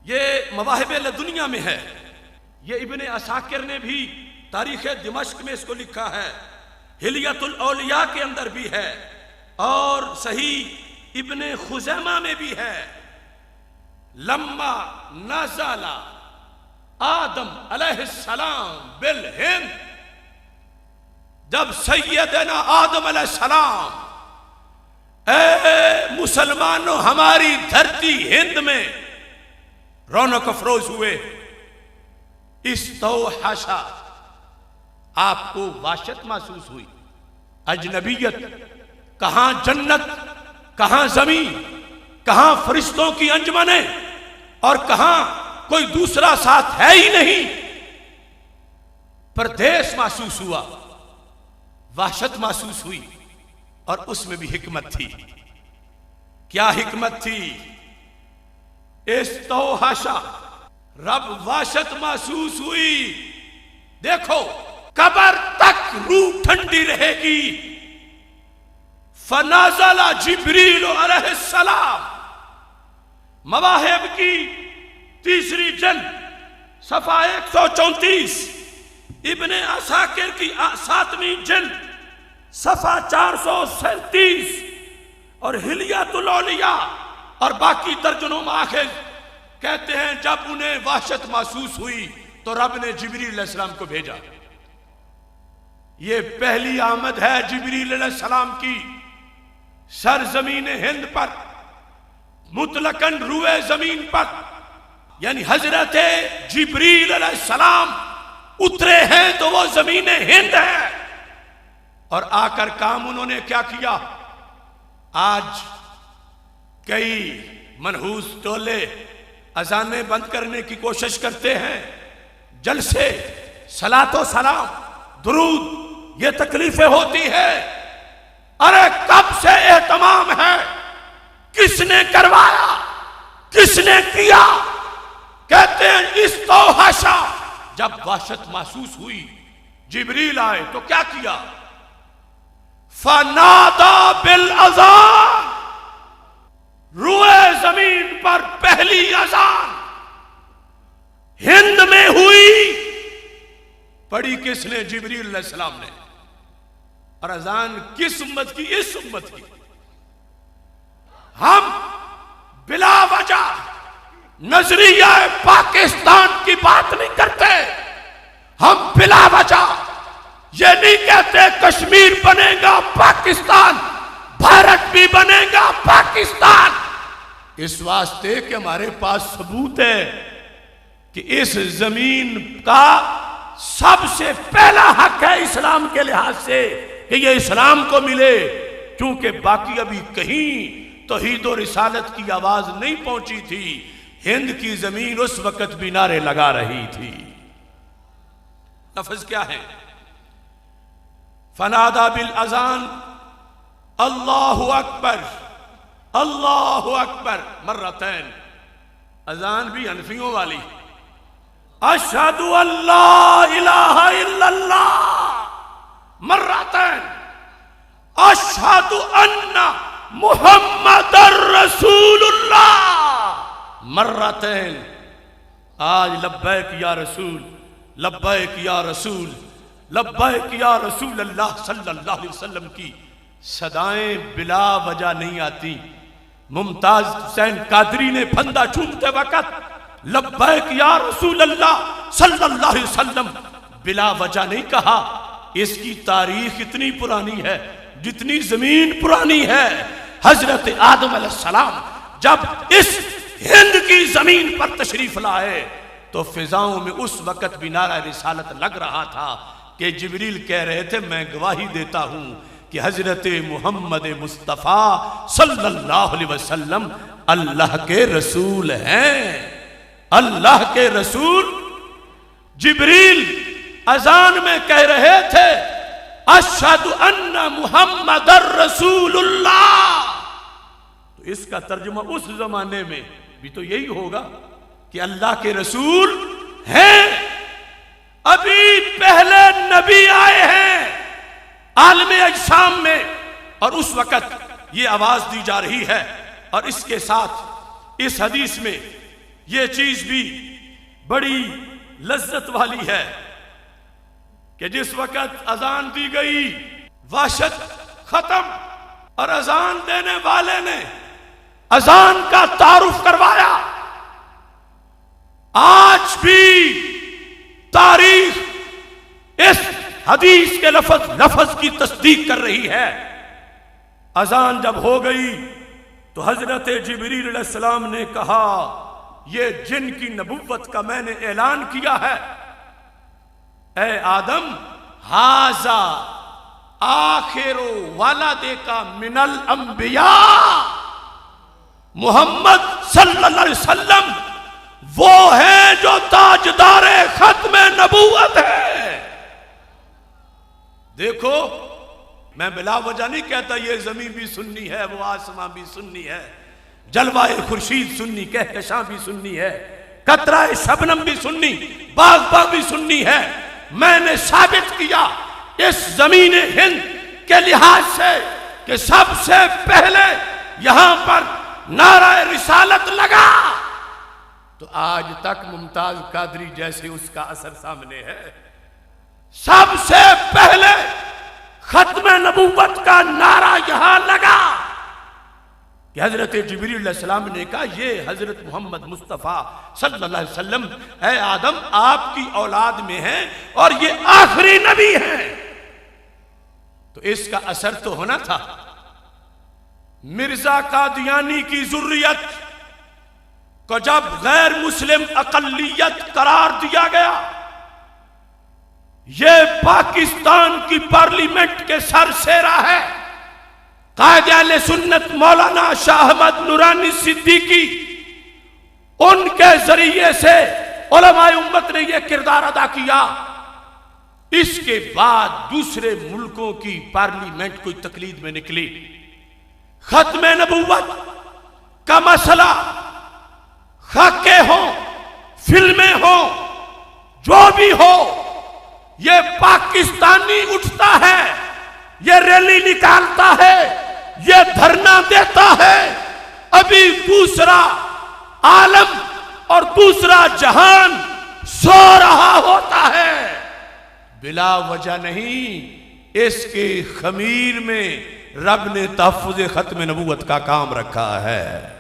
ये मवाहिब दुनिया में है। ये इब्ने असाकिर ने भी तारीख दिमश्क में इसको लिखा है, हिलियतुल औलिया के अंदर भी है और सही इब्ने खुजैमा में भी है। लम्मा नज़ला आदम अलैहिस्सलाम बिल हिंद, जब सैयदना आदम अलैहिस्सलाम ए मुसलमानों हमारी धरती हिंद में रौनक अफरोज हुए, इस्तौहशा आपको वाशत महसूस हुई, अजनबियत, कहां जन्नत, कहां जमीन, कहां फरिश्तों की अंजमने और कहां कोई दूसरा साथ है ही नहीं। परदेश महसूस हुआ, वाशत महसूस हुई और उसमें भी हिकमत थी। क्या हिकमत थी? इस्तौहशा, रब वाशत महसूस हुई। देखो कब्र तक रूह ठंडी रहेगी। फनाज़ला जिब्रील अलैहिस्सलाम, मवाहिब की तीसरी जल्द सफा 134, इब्ने असाकिर की 7वीं जल्द सफा 437 और हिलियतुल औलिया और बाकी दर्जनों माखिल कहते हैं जब उन्हें वाशत महसूस हुई तो रब ने जिब्रील अलैहिस्सलाम को भेजा। ये पहली आमद है जिब्रील अलैहिस्सलाम की सरजमीन हिंद पर, मुतलकन रुए जमीन पर, यानी हजरत जिब्रील अलैहिस्सलाम उतरे हैं तो वो जमीन हिंद है। और आकर काम उन्होंने क्या किया? आज कई मनहूस टोले अजाने बंद करने की कोशिश करते हैं, जलसे, सलातो सलाम, दुरूद, ये तकलीफें होती है। अरे कब से एहतमाम है, किसने करवाया, किसने किया? कहते हैं इस्तौहशा, जब वाशत महसूस हुई जिब्रील आए तो क्या किया? फनादा बिल अज़ान, रुए जमीन पर पहली अजान हिंद में हुई। पढ़ी किसने? जिब्रील अलैहिस्सलाम ने। और अजान किस उम्मत की? इस उम्मत की। हम बिला वजह नजरिया पाकिस्तान की बात नहीं करते। हम बिला वजह ये नहीं कहते कश्मीर बनेगा पाकिस्तान, भारत भी बनेगा पाकिस्तान। इस वास्ते कि हमारे पास सबूत है कि इस जमीन का सबसे पहला हक है इस्लाम के लिहाज से कि ये इस्लाम को मिले, क्योंकि बाकी अभी कहीं तौहीद और रिसालत की आवाज नहीं पहुंची थी। हिंद की जमीन उस वक्त भी नारे लगा रही थी। लफ्ज क्या है? फनादा बिल अजान, अल्लाहु अकबर, अल्लाहु अकबर मर्रतैन। अजान भी हनफियों वाली, अशहदु अल्ला इलाहा इल्लल्लाह मर्रतैन, अशहदु अन्ना मुहम्मदर रसूलुल्लाह मर्रतैन। आज लब्बैक या रसूल, लब्बैक या रसूल, लब्बैक या रसूल अल्लाह सल्लल्लाहु अलैहि वसल्लम की सदाएं बिला वजह नहीं आती। मुमताज हुसैन कादरी ने फंदा चूमते वक्त लब्बैक या रसूल अल्लाह सल्लल्लाहु अलैहि वसल्लम बिला वजह नहीं कहा। इसकी तारीख इतनी पुरानी है जितनी जमीन पुरानी है। हजरत आदम अलैहिस्सलाम जब इस हिंद की जमीन पर तशरीफ लाए तो फिजाओं में उस वक्त भी नारा रिसालत लग रहा था कि जिब्रील कह रहे थे मैं गवाही देता हूं कि हजरत मोहम्मद मुस्तफ़ा सल्लल्लाहु अलैहि वसल्लम अल्लाह के रसूल हैं, अल्लाह के रसूल। जिब्रील अजान में कह रहे थे अशहदु अन्ना मुहम्मदर रसूलुल्लाह। तो इसका तर्जुमा उस जमाने में भी तो यही होगा कि अल्लाह के रसूल हैं। अभी पहले नबी आए हैं आलमे अजसाम में और उस वक्त ये आवाज दी जा रही है। और इसके साथ इस हदीस में ये चीज भी बड़ी लज्जत वाली है कि जिस वक्त अजान दी गई वहशत खत्म और अजान देने वाले ने अजान का तारुफ करवाया। आज भी तारीख इस हदीस के लफ्ज की तस्दीक कर रही है। अजान जब हो गई तो हजरत जिब्रील अलैहिस्सलाम ने कहा, ये जिन की नबुव्वत का मैंने ऐलान किया है, ए आदम, हाजा आखिरो वालदे का मिनल अंबिया, मोहम्मद सल्लल्लाहु अलैहि वसल्लम वो है जो ताजदारे खत्म नबूवत है। देखो, मैं बिला वजह नहीं कहता ये जमीन भी सुन्नी है, वो आसमां भी सुन्नी है, जलवाए खुर्शीद सुन्नी, कहकशां भी सुन्नी है, कतराए शबनम भी सुन्नी, बागबा भी सुन्नी है। मैंने साबित किया इस जमीन हिंद के लिहाज से कि सबसे पहले यहां पर नाराए रिसालत लगा तो आज तक मुमताज कादरी जैसे उसका असर सामने है। सबसे पहले खत्म नबूवत का नारा यहां लगा कि हजरत जिब्रील अलैहिस्सलाम ने कहा, ये हजरत मोहम्मद मुस्तफ़ा सल्लल्लाहु अलैहि वसल्लम है आदम आपकी औलाद में है और ये आखिरी नबी है। तो इसका असर तो होना था। मिर्जा कादियानी की जुर्रियत को जब गैर मुस्लिम अकल्लियत करार दिया गया, यह पाकिस्तान की पार्लियामेंट के सरसेरा है। कायदे अहले सुन्नत मौलाना शाह अहमद नूरानी सिद्दीकी, उनके जरिए से उलमाए उम्मत ने यह किरदार अदा किया। इसके बाद दूसरे मुल्कों की पार्लियामेंट कोई तकलीद में निकली। खत्म नबूवत का मसला, खाके हो, फिल्में हो, जो भी हो, ये पाकिस्तानी उठता है, ये रैली निकालता है, ये धरना देता है। अभी दूसरा आलम और दूसरा जहान सो रहा होता है। बिला वजह नहीं, इसके खमीर में रब ने तहफ़्फ़ुज़ खत्म नबूवत का काम रखा है।